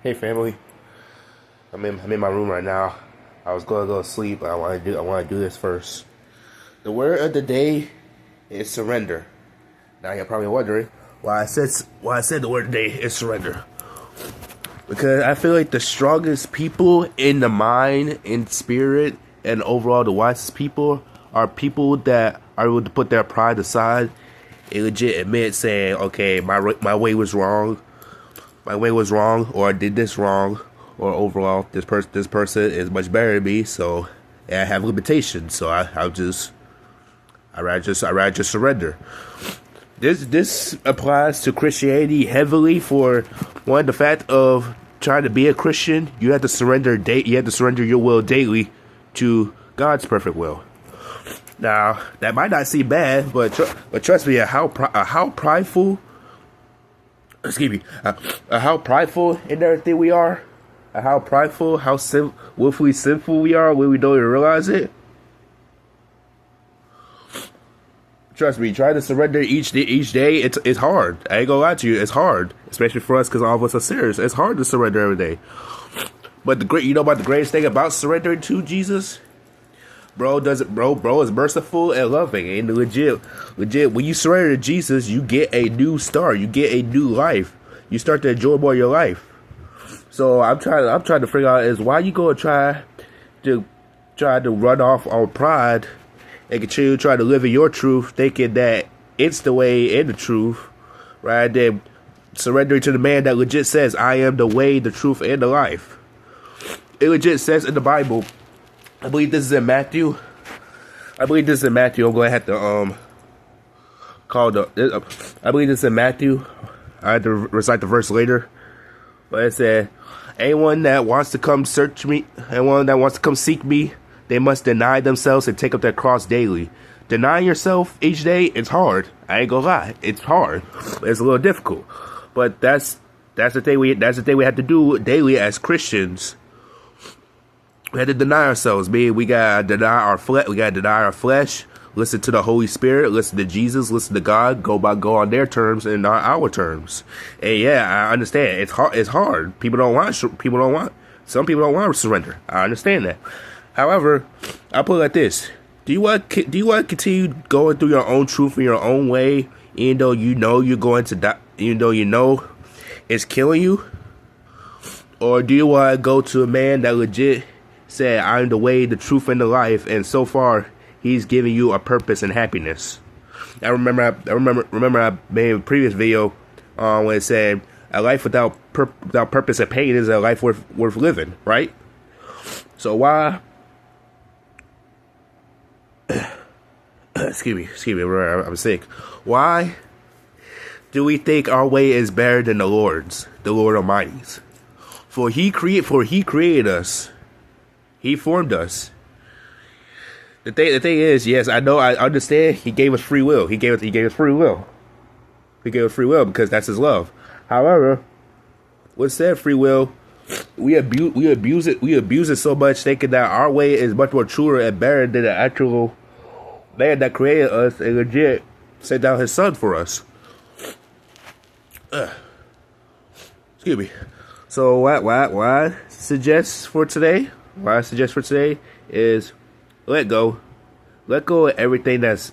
Hey family, I'm in my room right now. I was gonna go to sleep, but I want to do this first. The word of the day is surrender. Now you're probably wondering why I said the word of the day is surrender. Because I feel like the strongest people in the mind, in spirit, and overall the wisest people are people that are able to put their pride aside and legit admit saying, okay, my way was wrong, or I did this wrong, or overall this person is much better than me, so and I have limitations, so I rather just surrender. This applies to Christianity heavily for one, the fact of trying to be a Christian. You have to surrender your will daily to God's perfect will. Now that might not seem bad, but trust me, how prideful, excuse me, how prideful in everything we are, how prideful, willfully sinful we are when we don't even realize it. Trust me, trying to surrender each day, it's hard. I ain't gonna lie to you, it's hard, especially for us because all of us are serious. It's hard to surrender every day. But you know about the greatest thing about surrendering to Jesus? Bro is merciful and loving, and legit. When you surrender to Jesus, you get a new start. You get a new life. You start to enjoy more of your life. So I'm trying to figure out is why you gonna try to run off on pride and continue to try to live in your truth, thinking that it's the way and the truth, right? Then surrendering to the man that legit says, "I am the way, the truth, and the life." It legit says in the Bible. I believe this is in Matthew. I'm going to have to I believe this is in Matthew. I have to recite the verse later. But it said, anyone that wants to come seek me, they must deny themselves and take up their cross daily. Denying yourself each day, it's hard. I ain't gonna lie, it's hard. It's a little difficult, but that's the thing we have to do daily as Christians. We have to deny ourselves. We gotta deny our flesh. We gotta deny our flesh. Listen to the Holy Spirit. Listen to Jesus. Listen to God. Go on their terms and not our terms. And yeah, I understand. It's hard. It's hard. Some people don't want to surrender. I understand that. However, I put it like this: Do you want to continue going through your own truth in your own way, even though you know you're going to die, even though you know it's killing you? Or do you want to go to a man that legit said, "I'm the way, the truth, and the life," and so far he's giving you a purpose and happiness? I remember I made a previous video when it said a life without purpose and pain is a life worth living, right? So why? Excuse me, I'm sick. Why do we think our way is better than the Lord's, the Lord Almighty's? For He created us. He formed us. The thing is, yes, I understand. He gave us free will. He gave us free will. He gave us free will because that's His love. However, with said free will, we abuse it so much, thinking that our way is much more truer and better than the actual man that created us and legit sent down His Son for us. Excuse me. So what I suggest for today? What I suggest for today is let go of everything that's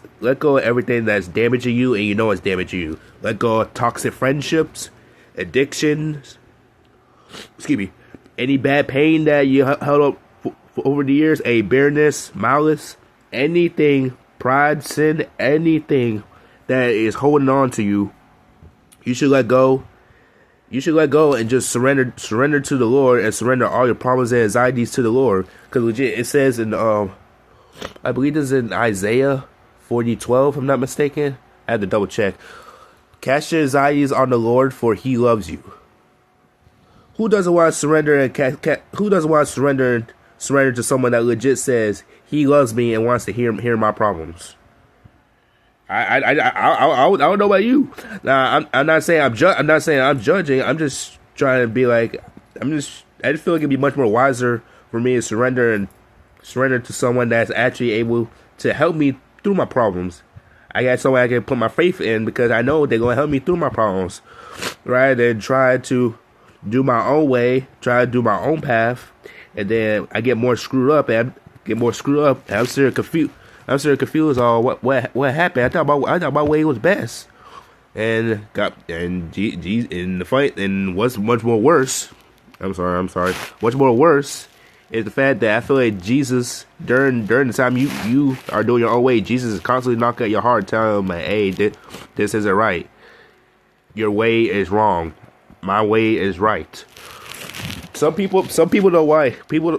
damaging you, and you know it's damaging you. Let go of toxic friendships, addictions. Excuse me. Any bad pain that you held up for over the years, a bitterness, malice, anything, pride, sin, anything that is holding on to you, you should let go. You should let go and just surrender to the Lord, and surrender all your problems and anxieties to the Lord. Because legit, it says in I believe this is in Isaiah 40:12, if I'm not mistaken. I had to double check. Cast your anxieties on the Lord, for He loves you. Who doesn't want to surrender who doesn't want to surrender to someone that legit says He loves me and wants to hear my problems? I don't know about you. Now, I'm not saying I'm judging. I'm just trying to be like, I just feel like it'd be much more wiser for me to surrender to someone that's actually able to help me through my problems. I got someone I can put my faith in because I know they're gonna help me through my problems, right? And try to do my own way, try to do my own path, and then I get more screwed up and I'm still confused. On what happened. I thought my way was best, and in the fight, and what's much more worse. I'm sorry. Much more worse is the fact that I feel like Jesus during the time you are doing your own way, Jesus is constantly knocking at your heart, telling him, "Hey, this isn't right. Your way is wrong. My way is right." Some people know why.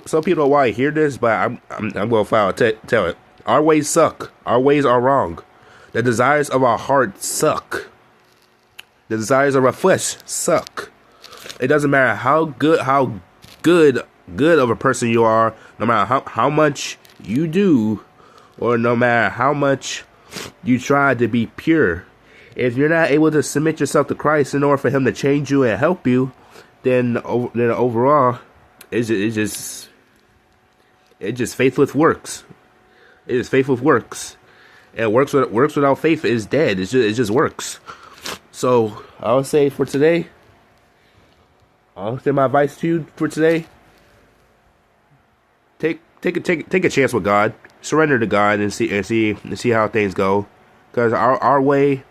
Some people know why I hear this, but I'm gonna tell it. Our ways suck. Our ways are wrong. The desires of our heart suck. The desires of our flesh suck. It doesn't matter how good of a person you are, no matter how much you do, or no matter how much you try to be pure. If you're not able to submit yourself to Christ in order for Him to change you and help you, then overall, it's just faith with works. It is faith with works, and works without faith is dead. It just works. So I would say for today, I'll say my advice to you for today: take a chance with God, surrender to God, and see how things go. Because our way,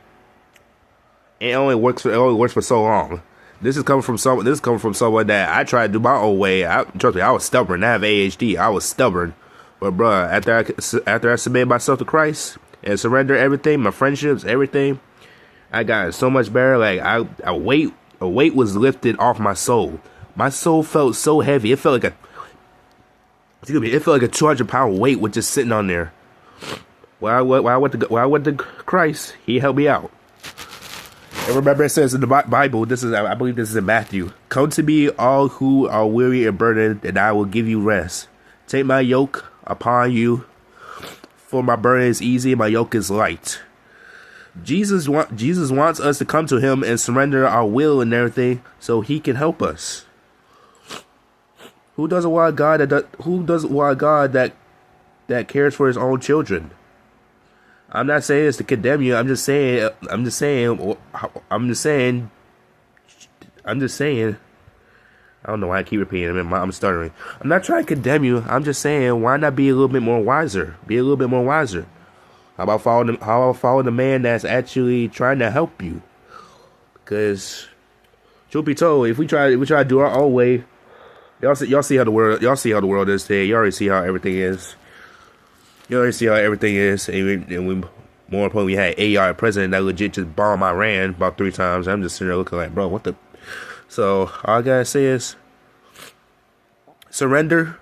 it only works for so long. This is coming from someone that I tried to do my own way. Trust me, I was stubborn. I have ADHD. I was stubborn. But bruh, after I submitted myself to Christ and surrender everything, my friendships, everything, I got so much better. Like a weight was lifted off my soul. My soul felt so heavy. It felt like a 200-pound weight was just sitting on there. When I went to Christ, He helped me out. And remember, it says in the Bible, I believe this is in Matthew: "Come to me, all who are weary and burdened, and I will give you rest. Take my yoke upon you, for my burden is easy and my yoke is light." Jesus wants us to come to Him and surrender our will and everything, so He can help us. Who doesn't want a God that cares for His own children? I'm not saying this to condemn you. I'm just saying. I don't know why I keep repeating it. I'm stuttering. I'm not trying to condemn you. I'm just saying, why not be a little bit more wiser? Be a little bit more wiser. How about following the man that's actually trying to help you? Because, truth be told, if we try to do our own way, y'all see how the world is today. You already see how everything is. And we, more importantly, we had AI president that legit just bombed Iran about 3 times. I'm just sitting there looking like, bro, what the? So all I gotta say is, surrender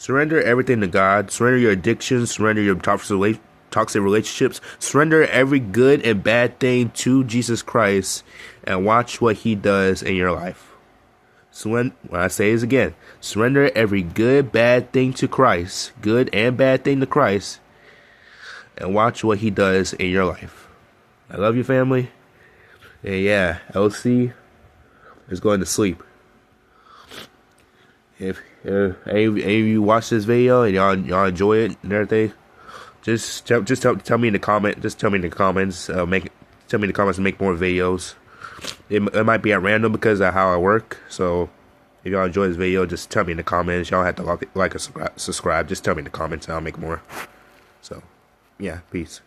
everything to God. Surrender your addictions. Surrender your toxic relationships. Surrender every good and bad thing to Jesus Christ, and watch what He does in your life. So when I say this again, surrender every good, bad thing to Christ, good and bad thing to Christ, and watch what He does in your life. I love you, family. And yeah, LC is going to sleep. If any of you watch this video and y'all enjoy it and everything, just tell me in the comment. Just tell me in the comments. Tell me in the comments to make more videos. It might be at random because of how I work. So if y'all enjoy this video, just tell me in the comments. Y'all have to like and subscribe. Just tell me in the comments and I'll make more. So yeah, peace.